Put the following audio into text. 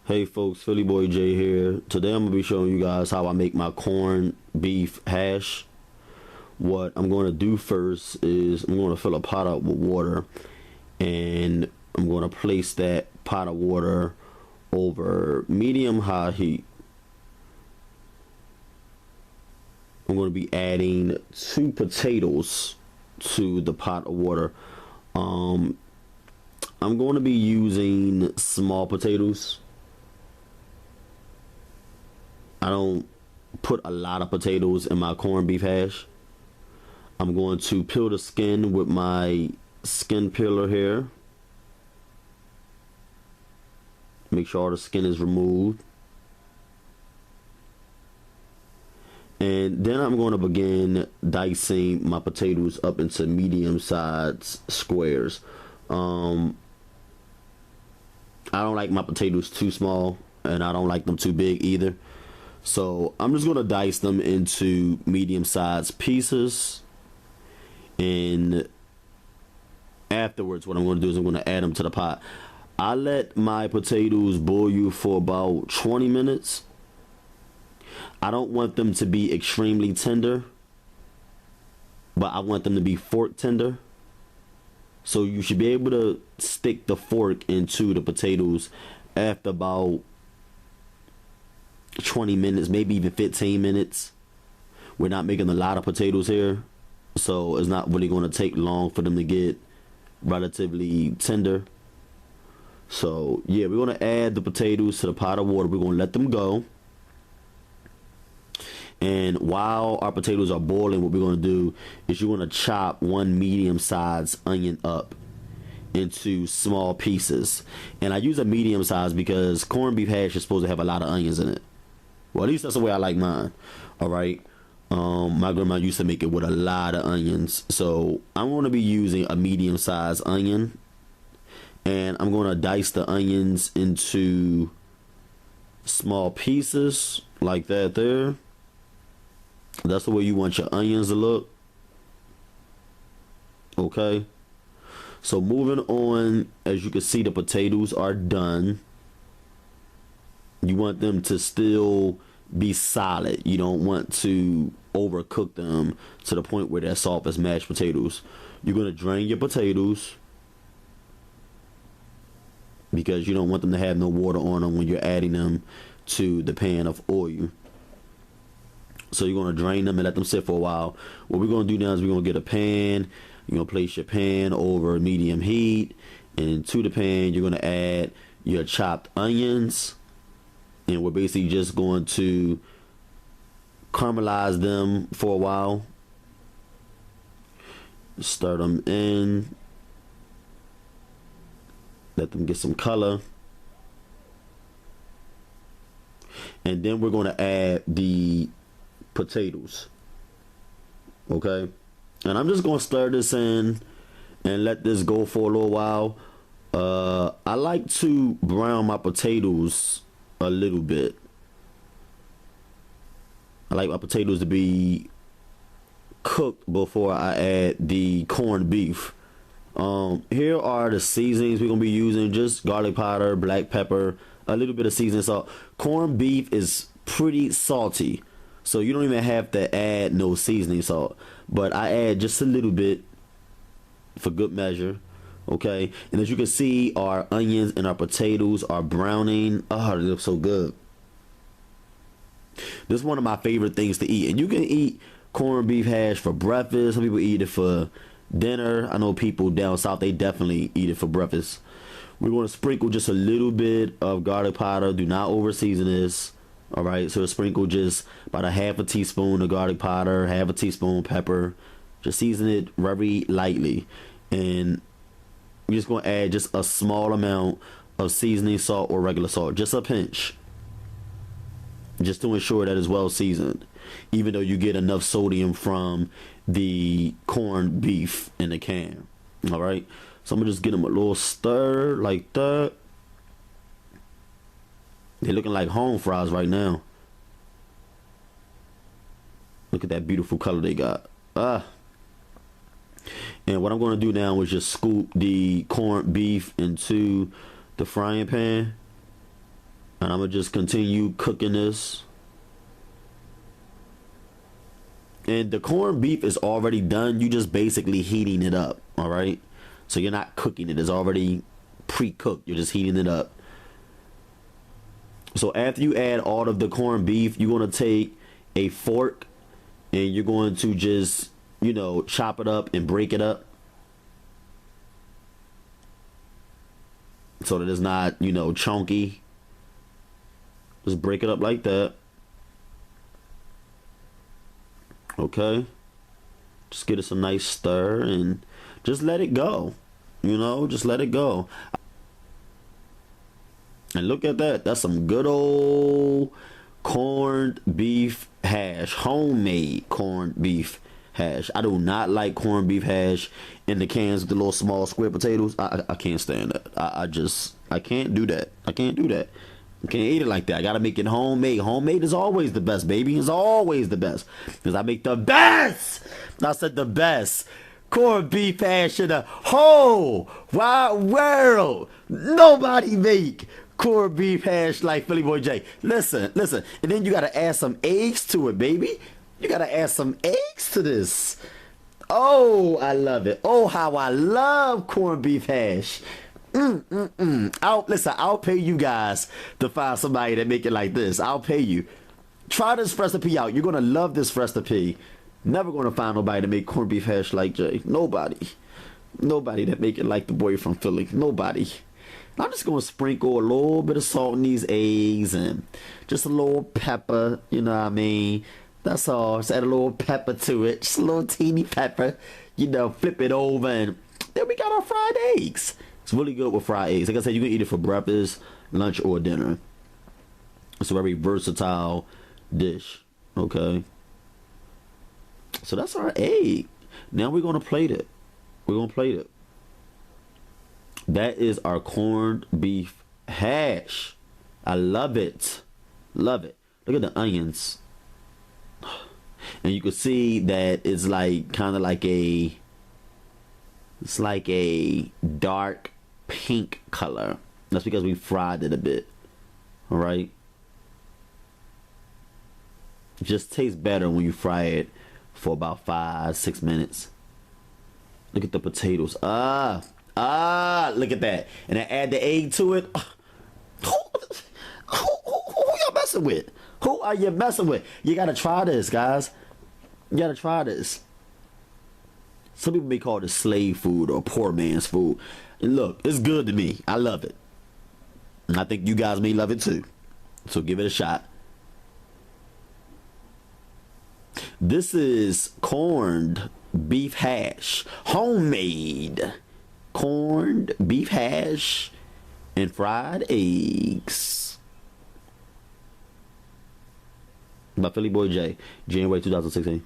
Hey folks, Philly Boy J here. Today I'm going to be showing you guys how I make my corned beef hash. What I'm going to do first is I'm going to fill a pot up with water, and I'm going to place that pot of water over medium high heat. I'm going to be adding 2 potatoes to the pot of water. I'm going to be using small potatoes. I don't put a lot of potatoes in my corned beef hash. I'm going to peel the skin with my skin peeler here. Make sure all the skin is removed. And then I'm going to begin dicing my potatoes up into medium-sized squares. I don't like my potatoes too small, and I don't like them too big either. So I'm just going to dice them into medium-sized pieces. And afterwards, what I'm going to do is I'm going to add them to the pot. I let my potatoes boil for about 20 minutes. I don't want them to be extremely tender, but I want them to be fork tender. So you should be able to stick the fork into the potatoes after about 20 minutes, maybe even 15 minutes. We're not making a lot of potatoes here, so it's not really going to take long for them to get relatively tender. So yeah, we're going to add the potatoes to the pot of water. We're going to let them go. And while our potatoes are boiling, what we're going to do is you're going to chop 1 medium-sized onion up into small pieces. And I use a medium size because corned beef hash is supposed to have a lot of onions in it. Well, at least that's the way I like mine. All right. My grandma used to make it with a lot of onions. So I'm going to be using a medium-sized onion. And I'm going to dice the onions into small pieces like that there. That's the way you want your onions to look. Okay. So moving on, as you can see, the potatoes are done. You want them to still be solid. You don't want to overcook them to the point where they're soft as mashed potatoes. You're going to drain your potatoes because you don't want them to have no water on them when you're adding them to the pan of oil. So you're going to drain them and let them sit for a while. What we're going to do now is we're going to get a pan. You're going to place your pan over medium heat. And to the pan, you're going to add your chopped onions. And we're basically just going to caramelize them for a while. Stir them in. Let them get some color. And then we're going to add the potatoes. Okay. And I'm just going to stir this in and let this go for a little while. I like to brown my potatoes a little bit. I like my potatoes to be cooked before I add the corned beef. Here are the seasonings we're going to be using. Just garlic powder, black pepper, a little bit of seasoning salt. Corned beef is pretty salty, so you don't even have to add no seasoning salt. But I add just a little bit for good measure. Okay, and as you can see, our onions and our potatoes are browning. Oh, they look so good. This is one of my favorite things to eat. And you can eat corned beef hash for breakfast. Some people eat it for dinner. I know people down south, they definitely eat it for breakfast. We're going to sprinkle just a little bit of garlic powder. Do not over season this. All right, so sprinkle just about a half a teaspoon of garlic powder, half a teaspoon pepper. Just season it very lightly. And we're just going to add just a small amount of seasoning salt or regular salt. Just a pinch. Just to ensure that it's well seasoned. Even though you get enough sodium from the corned beef in the can. Alright. So I'm going to just get them a little stir like that. They're looking like home fries right now. Look at that beautiful color they got. And what I'm going to do now is just scoop the corned beef into the frying pan. And I'm going to just continue cooking this. And the corned beef is already done. You just basically heating it up, all right? So you're not cooking it. It's already pre-cooked. You're just heating it up. So after you add all of the corned beef, you're going to take a fork and you're going to just, you know, chop it up and break it up. So that it's not, you know, chunky. Just break it up like that. Okay. Just get us a nice stir and just let it go. You know, just let it go. And look at that. That's some good old corned beef hash. Homemade corned beef hash. I do not like corned beef hash in the cans with the little small square potatoes. I can't stand that. I can't do that. I can't do that. I can't eat it like that. I gotta make it homemade. Homemade is always the best, baby. It's always the best. Because I make the best. I said the best corned beef hash in the whole wide world. Nobody make corned beef hash like Philly Boy J. Listen. And then you gotta add some eggs to it, baby. You gotta add some eggs to this. Oh, I love it. Oh, how I love corned beef hash. I'll pay you guys to find somebody that make it like this. I'll pay you. Try this recipe out. You're gonna love this recipe. Never gonna find nobody to make corned beef hash like Jay. Nobody that make it like the boy from Philly. Nobody. I'm just gonna sprinkle a little bit of salt in these eggs and just a little pepper. You know what I mean? That's all. Just add a little pepper to it. Just a little teeny pepper. You know, flip it over and then we got our fried eggs. It's really good with fried eggs. Like I said, you can eat it for breakfast, lunch, or dinner. It's a very versatile dish. Okay. So that's our egg. Now we're going to plate it. We're going to plate it. That is our corned beef hash. I love it. Love it. Look at the onions. And you can see that it's like kind of like a... It's like a dark pink color. That's because we fried it a bit. Alright? It just tastes better when you fry it for about 5-6 minutes. Look at the potatoes. Look at that. And I add the egg to it. Who y'all messing with? Who are you messing with? You gotta try this, guys. You gotta try this. Some people may call it slave food or poor man's food. And look, it's good to me. I love it. And I think you guys may love it too. So give it a shot. This is corned beef hash. Homemade corned beef hash and fried eggs. By Philly Boy J. January 2016.